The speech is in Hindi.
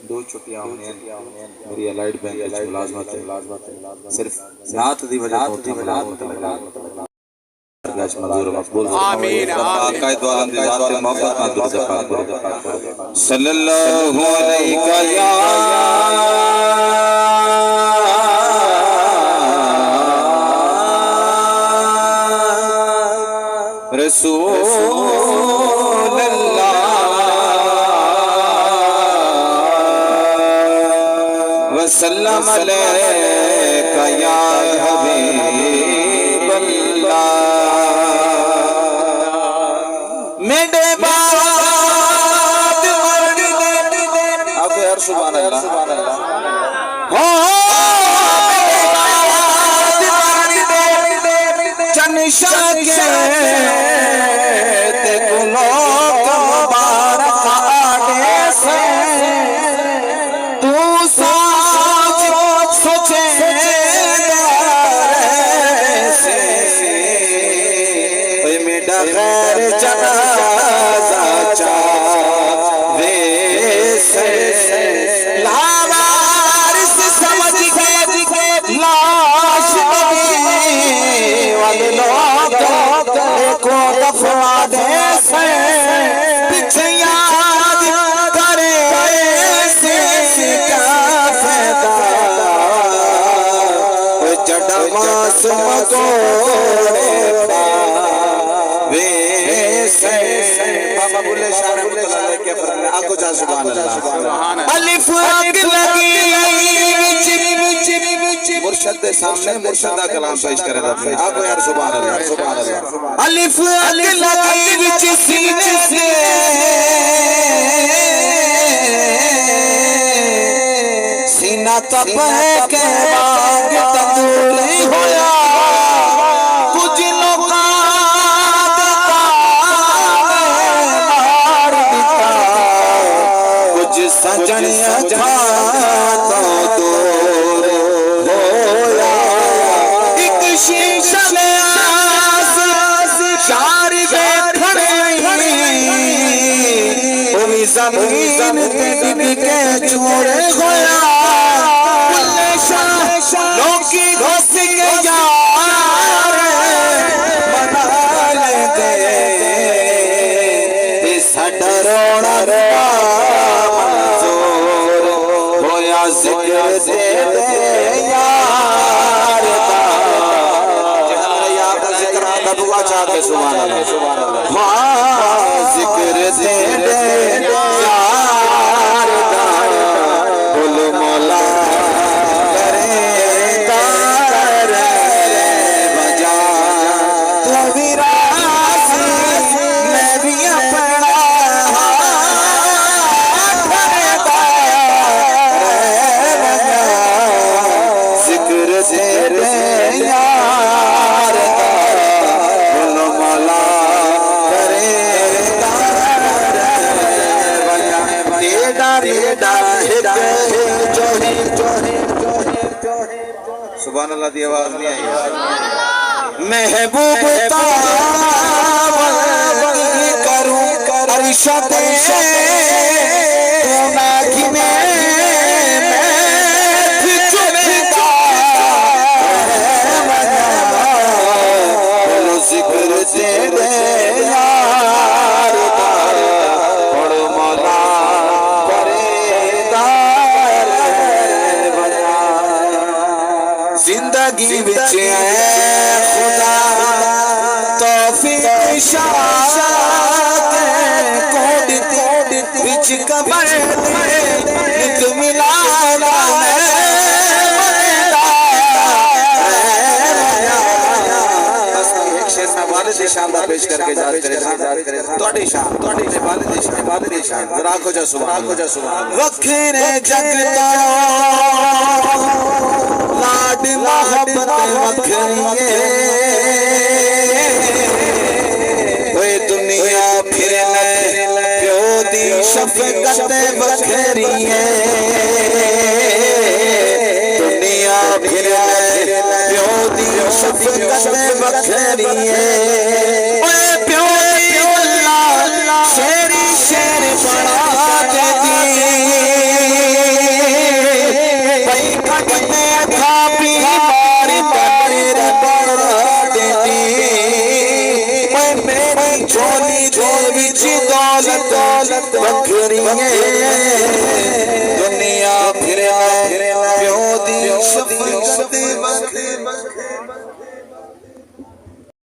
दो छुट्टियां होने मेरी अलाइड बैंक के मुलाजमत है सिर्फ नात दी वजह तो गश मंजूर मकबूल आमीन आका दो आलम दी जात ते मोहब्बत ना दुरूद पाक सल्लल्लाहु अलैहि या रसूल अल्लाह वसल्लम अलैका या हबीब अल्लाह मेरे बाद मर्द अब यार सुभान अल्लाह हो चनिशा के ते गुनो मुबारक आड़े से तू सोच सोचे से मेरा गैर जनाजा चावे से लावारिस समझ के लाश वाले लोग को दफना दे से पीछे याद करे से क्या फायदा जड़ा मासूम को बाबा बुल्ले शाह रहमतुल्लाह अलैह के फरमाने आगो जा सुभान अल्लाह अलिफ आग लगी मुर्शिद के सामने मुर्शिद का कलाम पेश करे आगो यार सुभान अल्लाह अलिफ आग लगी विच सीने से सीना तप के बाग तंदूर होया कुछ लोग सजनिया तो दूर होया एक शीशा में चार बैठने ओमी जमीन पे डिग के चूरे होया लोग की घुस के यार मना लेते इस डरोना जिक्र दे यार यार का जिक्र आता दुआ चाहते सुभान अल्लाह हाँ जिक्र दे यार बोल मौला करेगा बजा तू भी राज़ी मैं भी अपना यार बोलो मौला करेगा सुभान अल्लाह की आवाज नहीं आई महबूब करूं अरशद जिंदगी विच खुदा तौफीक शात कोड विच कबर नित मिलावा वालिद शान दा पेश करके जा करे तोड़ी शान तोड़ी ने वालिद शान जरा को जा सुभान वखरे जगता लाड मोहब्बत वखरी ओए दुनिया फिर प्यो दी शफकत वखरी दुनिया फिर प्यो दी शफकत वखरी ओए प्यो अल्लाह शेरी शेर बना दे दी दौलत वखरी दुनिया फिर प्यो दी शफकत